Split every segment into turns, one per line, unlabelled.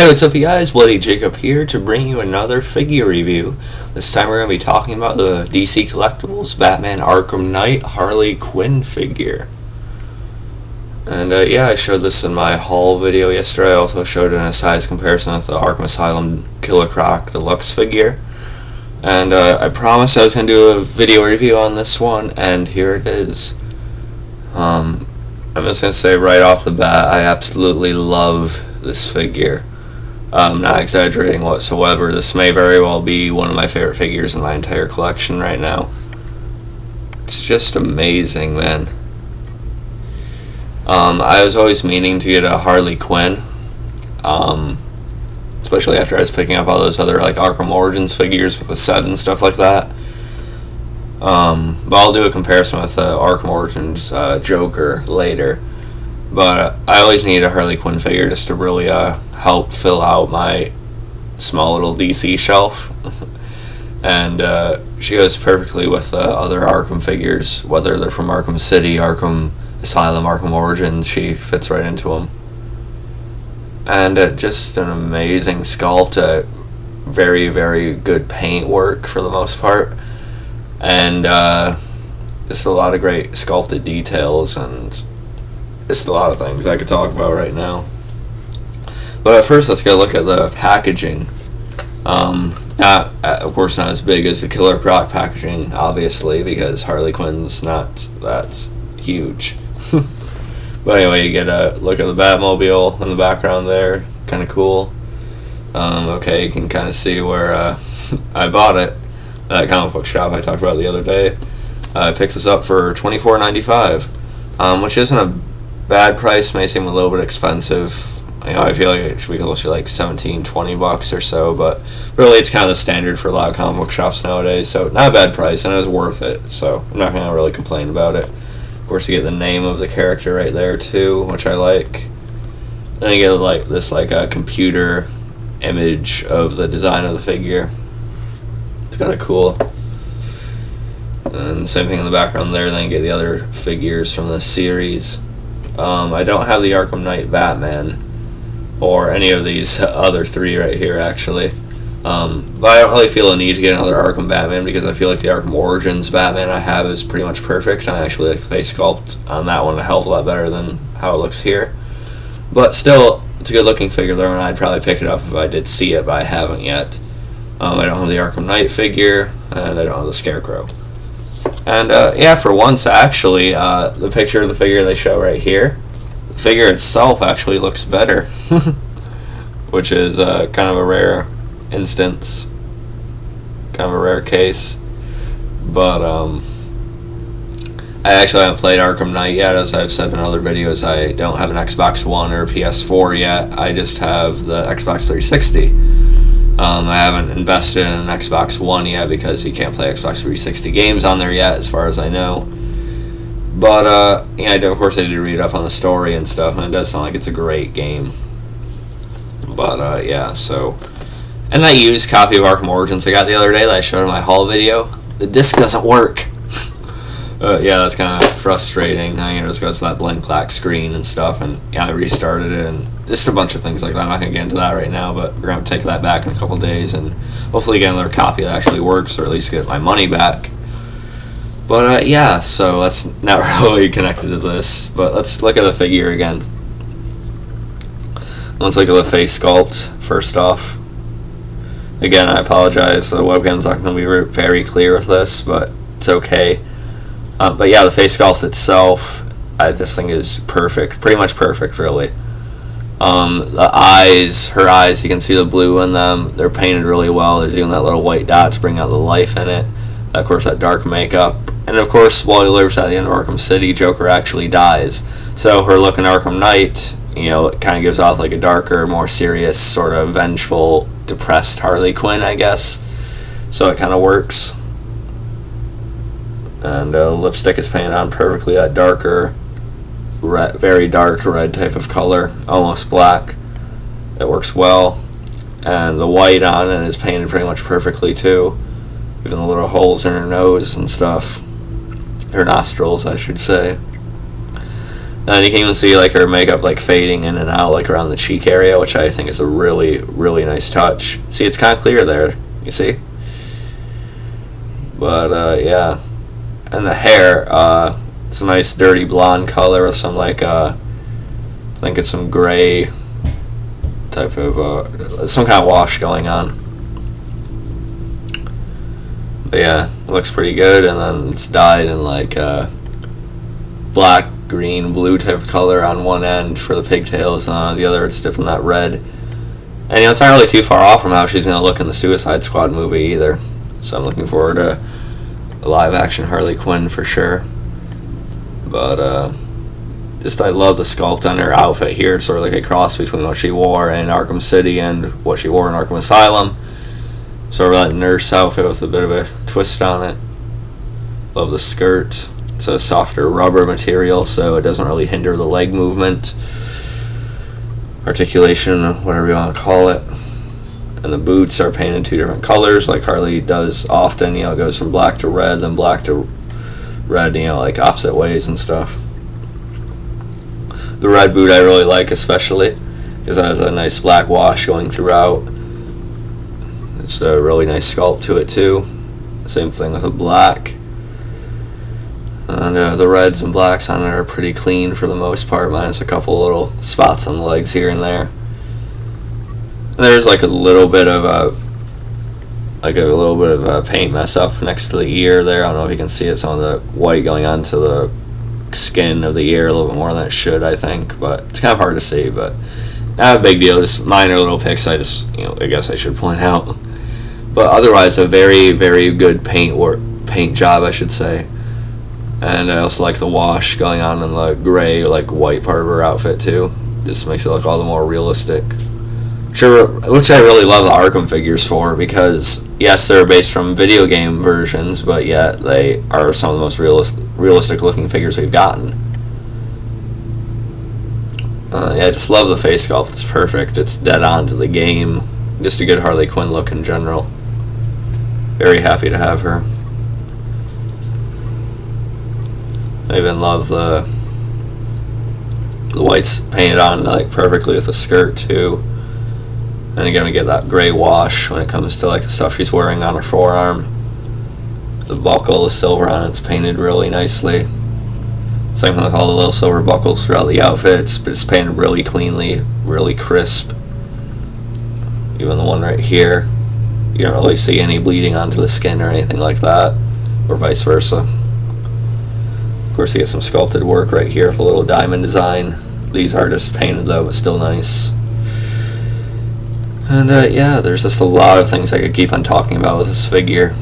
Hey, what's up you guys? Bloody Jacob here to bring you another figure review. This time we're going to be talking about the DC Collectibles Batman Arkham Knight Harley Quinn figure. And yeah, I showed this in my haul video yesterday. I also showed it in a size comparison with the Arkham Asylum Killer Croc Deluxe figure. And I promised I was going to do a video review on this one, and here it is. I'm just going to say right off the bat, I absolutely love this figure. I'm not exaggerating whatsoever. This may very well be one of my favorite figures in my entire collection right now. It's just amazing, man. I was always meaning to get a Harley Quinn, especially after I was picking up all those other like Arkham Origins figures with the set and stuff like that. But I'll do a comparison with the Arkham Origins Joker later. But I always need a Harley Quinn figure just to really help fill out my small little DC shelf. And she goes perfectly with other Arkham figures, whether they're from Arkham City, Arkham Asylum, Arkham Origins. She fits right into them. And just an amazing sculpt, very, very good paint work for the most part. And just a lot of great sculpted details, and just a lot of things I could talk about right now. But at first, let's go look at the packaging. Of course, not as big as the Killer Croc packaging, obviously, because Harley Quinn's not that huge. But anyway, you get a look at the Batmobile in the background there, kind of cool. Okay, you can kind of see where I bought it. That comic book shop I talked about the other day. I picked this up for $24.95, which isn't a bad price. May seem a little bit expensive. You know, I feel like it should be closer to like $17-20 or so, but really it's kind of the standard for a lot of comic book shops nowadays. So not a bad price, and it was worth it. So I'm not gonna really complain about it. Of course, you get the name of the character right there too, which I like. Then you get like this like a computer image of the design of the figure. It's kind of cool. And same thing in the background there. Then you get the other figures from the series. I don't have the Arkham Knight Batman, or any of these other three right here, actually. But I don't really feel a need to get another Arkham Batman, because I feel like the Arkham Origins Batman I have is pretty much perfect. I actually like the face sculpt on that one a hell of a lot better than how it looks here. But still, it's a good looking figure though, and I'd probably pick it up if I did see it, but I haven't yet. I don't have the Arkham Knight figure, and I don't have the Scarecrow. And yeah, for once actually, the picture of the figure they show right here, the figure itself actually looks better, which is kind of a rare instance, kind of a rare case. But I actually haven't played Arkham Knight yet, as I've said in other videos. I don't have an Xbox One or PS4 yet. I just have the Xbox 360. I haven't invested in an Xbox One yet because you can't play Xbox 360 games on there yet, as far as I know. But yeah, of course I did read up on the story and stuff, and it does sound like it's a great game. But yeah, so, and that used copy of Arkham Origins I got the other day that I showed in my haul video, the disc doesn't work. Yeah, that's kind of frustrating. It just goes to that blank black screen and stuff, and yeah, I restarted it, and just a bunch of things like that. I'm not going to get into that right now, but we're going to take that back in a couple days, and hopefully get another copy that actually works, or at least get my money back. But yeah, so that's not really connected to this, but let's look at the figure again. Let's look at the face sculpt first off. Again, I apologize, the webcam's not going to be very clear with this, but it's okay. But yeah, the face sculpt itself, this thing is perfect, pretty much perfect, really. The eyes, her eyes, you can see the blue in them. They're painted really well. There's even that little white dot to bring out the life in it. Of course, that dark makeup. And of course, while he lives at the end of Arkham City, Joker actually dies. So her look in Arkham Knight, you know, it kind of gives off like a darker, more serious, sort of vengeful, depressed Harley Quinn, I guess. So it kind of works. And lipstick is painted on perfectly, that darker, red, very dark red type of color, almost black. It works well. And the white on it is painted pretty much perfectly too. Even the little holes in her nose and stuff. Her nostrils, I should say. And you can even see like her makeup like fading in and out like around the cheek area, which I think is a really, really nice touch. See, it's kind of clear there, you see? But yeah. And the hair, it's a nice dirty blonde color with some like, I think it's some gray type of, some kind of wash going on. But yeah, it looks pretty good, and then it's dyed in like black, green, blue type of color on one end for the pigtails, and on the other it's dipped in that red. And you know, it's not really too far off from how she's gonna look in the Suicide Squad movie either. So I'm looking forward to a live action Harley Quinn for sure. But just I love the sculpt on her outfit here. It's sort of like a cross between what she wore in Arkham City and what she wore in Arkham Asylum. Sort of that nurse outfit with a bit of a twist on it. Love the skirt. It's a softer rubber material, so it doesn't really hinder the leg movement, articulation, whatever you want to call it. And the boots are painted 2 different colors, like Harley does often. You know, it goes from black to red, then black to red, you know, like opposite ways and stuff. The red boot I really like, especially because it has a nice black wash going throughout. It's a really nice sculpt to it too. Same thing with the black. And the reds and blacks on it are pretty clean for the most part, minus a couple little spots on the legs here and there. And there's like a little bit of a paint mess up next to the ear there. I don't know if you can see it. Some of the white going onto the skin of the ear a little bit more than it should, I think. But it's kind of hard to see. But not a big deal. Just minor little picks. I guess I should point out. But otherwise, a very, very good paint job, I should say. And I also like the wash going on in the gray, like white part of her outfit too. Just makes it look all the more realistic. Which I really love the Arkham figures for, because yes, they're based from video game versions, but yet they are some of the most realistic looking figures we've gotten. Yeah, I just love the face sculpt. It's perfect. It's dead on to the game. Just a good Harley Quinn look in general. Very happy to have her. I even love the whites painted on like perfectly with the skirt too. And you're gonna get that gray wash when it comes to like the stuff she's wearing on her forearm. The buckle is silver on it's painted really nicely. Same with all the little silver buckles throughout the outfits, but it's painted really cleanly, really crisp. Even the one right here, you don't really see any bleeding onto the skin or anything like that, or vice versa. Of course, you get some sculpted work right here with a little diamond design. These are just painted though, but still nice. And yeah, there's just a lot of things I could keep on talking about with this figure.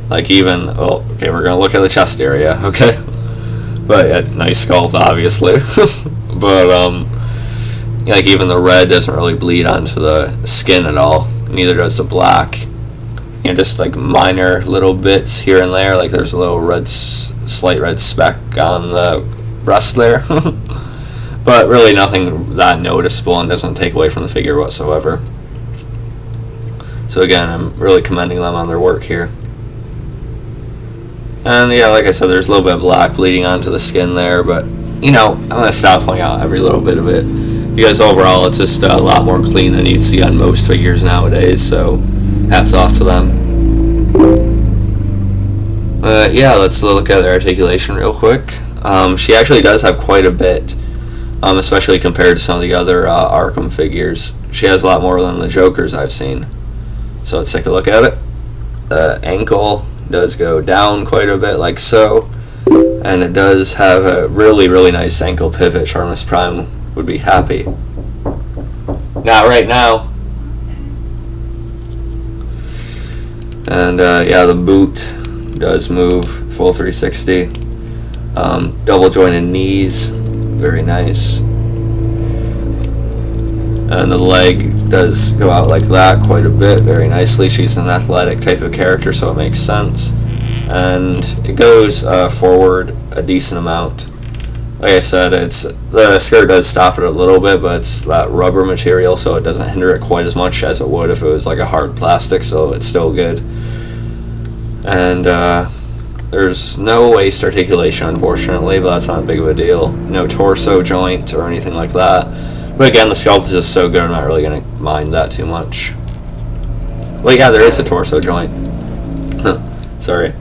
Like even, well, okay, we're gonna look at the chest area, okay? But yeah, nice sculpt, obviously. But like even the red doesn't really bleed onto the skin at all. Neither does the black. You know, just like minor little bits here and there. Like there's a little red, slight red speck on the breast there. But really nothing that noticeable and doesn't take away from the figure whatsoever. So again, I'm really commending them on their work here. And yeah, like I said, there's a little bit of black bleeding onto the skin there, but you know, I'm going to stop pointing out every little bit of it. Because overall, it's just a lot more clean than you'd see on most figures nowadays, so hats off to them. Yeah, let's look at their articulation real quick. She actually does have quite a bit, especially compared to some of the other Arkham figures. She has a lot more than the Jokers I've seen. So let's take a look at it. The ankle does go down quite a bit, like so. And it does have a really, really nice ankle pivot. Charmus Prime would be happy. Not right now. And yeah, the boot does move full 360. Double jointed knees, very nice. And the leg does go out like that quite a bit, very nicely. She's an athletic type of character, so it makes sense. And it goes forward a decent amount. Like I said, the skirt does stop it a little bit, but it's that rubber material, so it doesn't hinder it quite as much as it would if it was like a hard plastic, so it's still good. And the There's no waist articulation, unfortunately, but that's not big of a deal. No torso joint or anything like that. But again, the sculpt is just so good, I'm not really going to mind that too much. Well, yeah, there is a torso joint. Sorry.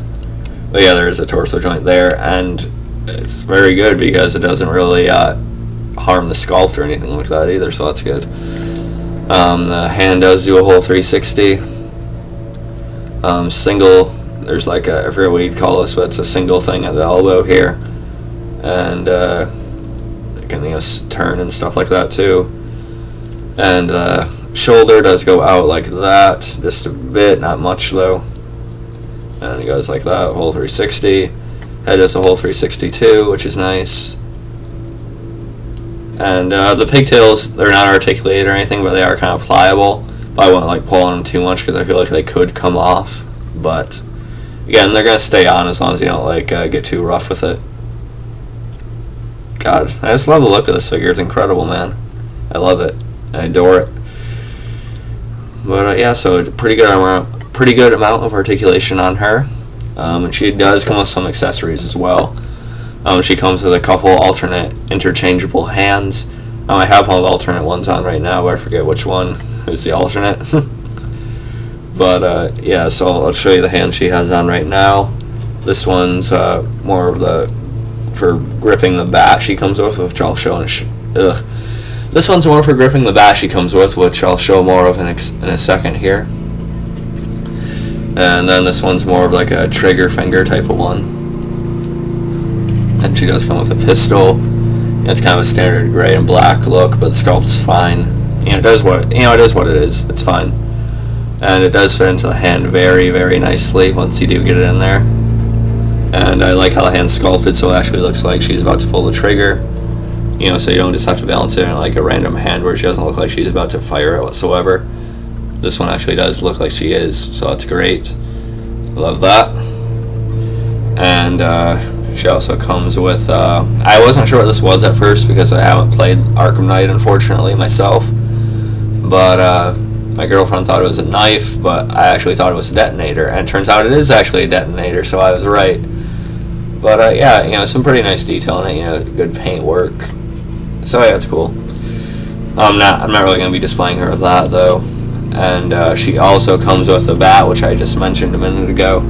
But yeah, there is a torso joint there, and it's very good because it doesn't really harm the sculpt or anything like that either, so that's good. The hand does do a whole 360. Single, there's like a, I forget what you'd call this, but it's a single thing at the elbow here. And it can, you know, turn and stuff like that too. And shoulder does go out like that, just a bit, not much though. And it goes like that, whole 360. Head does a whole 360 too, which is nice. And the pigtails, they're not articulated or anything, but they are kind of pliable. But I wouldn't like pull on them too much because I feel like they could come off. But again, they're gonna stay on as long as you don't like get too rough with it. God, I just love the look of this figure. It's incredible, man. I love it. I adore it. But yeah, so a pretty good amount of articulation on her. And she does come with some accessories as well. She comes with a couple alternate interchangeable hands. I have one of the alternate ones on right now, but I forget which one is the alternate. But yeah, so I'll show you the hand she has on right now. This one's more of the for gripping the bat she comes with, which I'll show in This one's more for gripping the bat she comes with, which I'll show more of in a second here. And then this one's more of like a trigger finger type of one. And she does come with a pistol. It's kind of a standard gray and black look, but the sculpt's fine. You know, it is what it is. It's fine. And it does fit into the hand very, very nicely once you do get it in there. And I like how the hand's sculpted, so it actually looks like she's about to pull the trigger. You know, so you don't just have to balance it in like a random hand where she doesn't look like she's about to fire it whatsoever. This one actually does look like she is, so that's great. Love that. And she also comes with, I wasn't sure what this was at first because I haven't played Arkham Knight, unfortunately, myself. But my girlfriend thought it was a knife, but I actually thought it was a detonator. And it turns out it is actually a detonator, so I was right. But yeah, you know, some pretty nice detail in it, you know, good paint work. So yeah, it's cool. I'm not really going to be displaying her with that though. And she also comes with a bat, which I just mentioned a minute ago.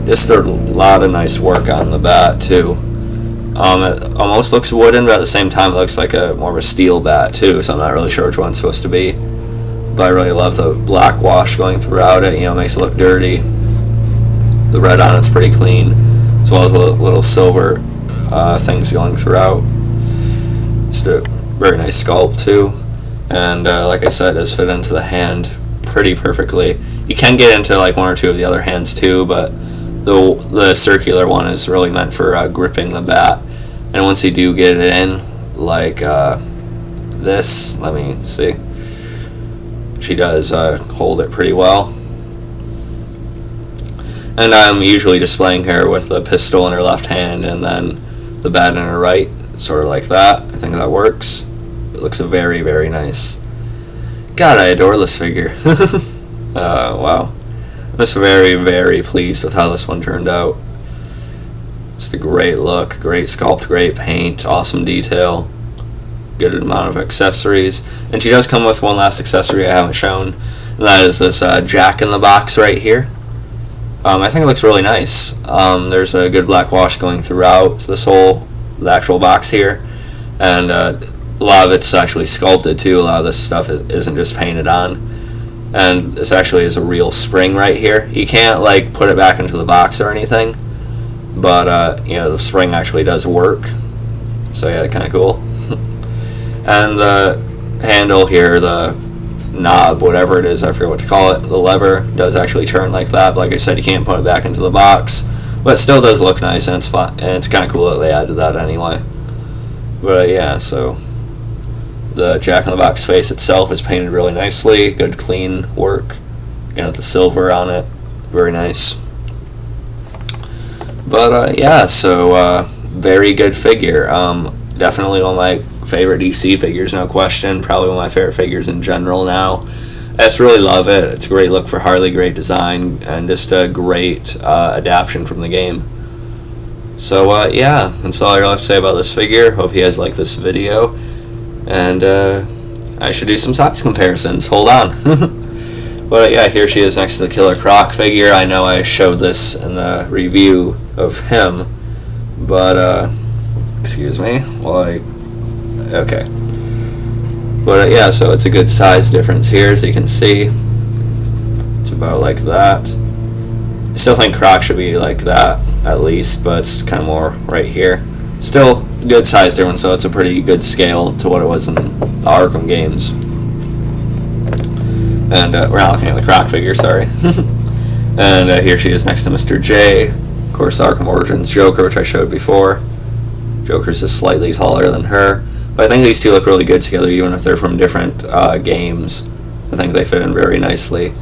Just a lot of nice work on the bat too. It almost looks wooden, but at the same time it looks like more of a steel bat too, so I'm not really sure which one's supposed to be. But I really love the black wash going throughout it, you know, it makes it look dirty. The red on it's pretty clean, as well as little silver things going throughout. Just a very nice sculpt too. And like I said, it does fit into the hand pretty perfectly. You can get into like one or two of the other hands too, but the circular one is really meant for gripping the bat. And once you do get it in, like this, let me see, she does hold it pretty well. And I'm usually displaying her with the pistol in her left hand and then the bat in her right, sort of like that. I think that works. It looks very, very nice. God, I adore this figure. Wow. I'm just very, very pleased with how this one turned out. Just a great look, great sculpt, great paint, awesome detail, good amount of accessories. And she does come with one last accessory I haven't shown, and that is this jack in the box right here. I think it looks really nice. There's a good black wash going throughout the actual box here, and a lot of it's actually sculpted too. A lot of this stuff isn't just painted on. And this actually is a real spring right here. You can't like put it back into the box or anything, but you know, the spring actually does work. So yeah, kind of cool. And the handle here, the knob, whatever it is, I forget what to call it, the lever does actually turn like that. But like I said, you can't put it back into the box, but it still does look nice, and it's fun, and it's kind of cool that they added that anyway. But yeah, so the Jack-in-the-Box face itself is painted really nicely, good clean work. Again, with the silver on it, very nice. But yeah, so very good figure. Definitely one of my favorite DC figures, no question. Probably one of my favorite figures in general now. I just really love it. It's a great look for Harley, great design, and just a great adaptation from the game. So yeah, that's all I have to say about this figure. Hope you guys like this video, and I should do some size comparisons. Hold on. But yeah, here she is next to the Killer Croc figure. I know I showed this in the review of him, but excuse me okay. But yeah, so it's a good size difference here, as you can see. It's about like that. I still think Croc should be like that at least, but it's kind of more right here. Still good size difference, so it's a pretty good scale to what it was in the Arkham games. And we're not looking at the Croc figure, sorry. And here she is next to Mr. J. Of course, Arkham Origins Joker, which I showed before. Joker's just slightly taller than her. But I think these two look really good together, even if they're from different games. I think they fit in very nicely.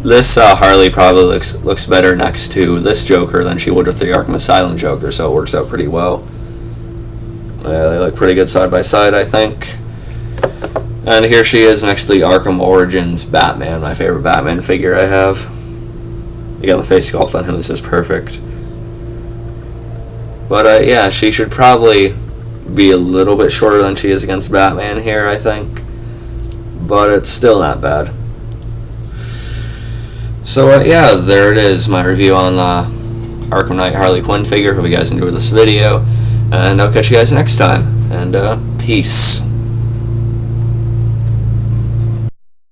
This Harley probably looks better next to this Joker than she would with the Arkham Asylum Joker, so it works out pretty well. They look pretty good side by side, I think. And here she is next to the Arkham Origins Batman, my favorite Batman figure I have. Again, the face sculpt on him is just perfect. But yeah, she should probably be a little bit shorter than she is against Batman here, I think. But it's still not bad. So yeah, there it is, my review on the Arkham Knight Harley Quinn figure. Hope you guys enjoyed this video, and I'll catch you guys next time. And peace.